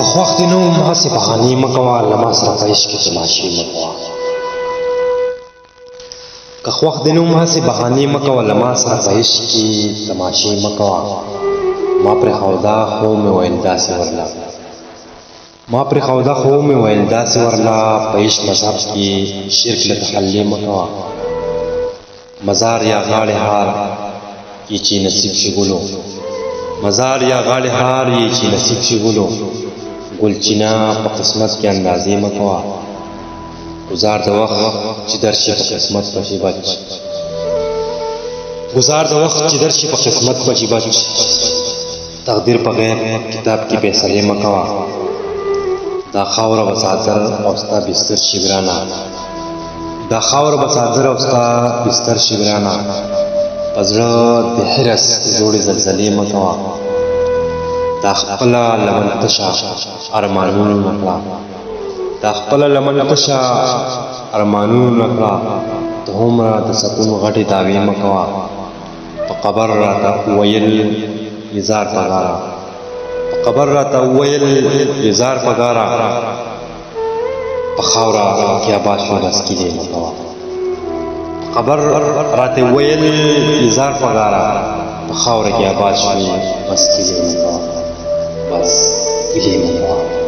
که خوښ دې نه وم هسې بهانې مه کوه له ما سره په عشق کې تماشې مه کوه که خوښ دې نه وم هسې بهانې مه کوه له ما سره په عشق کې تماشې مه کوه ما پرېښوده خو مې ویل داسې ورله په عشق مذهب کې شرک له تحلې مه کوه مزار یا غاړې هار یہ چی نصیب شي ګلو مزار یا غاړې هار یہ چی نصیب شي ګلو ګلچینه په قسمت کې اندازې مه کوه گزار د وخت چې درشي په قسمت پسې بچ تقدیر په غیب کتاب کې فیصلې مه کوه دا خاوره به څادر او ستا بستر شي ګرانه په زړه د حرص جوړې زلزلې مه کوه دا خپله لمن تشه ارمانونو نه کړه ته هومره د سکون غټې دعوې مه کوه په قبر راته وویل یزار په ګاره په خاوره کې آباد شو بس کیلې مه کوه قبر راته ویل یزار په ګاره په خاوره کې آباد شو بس کیلې مه کوه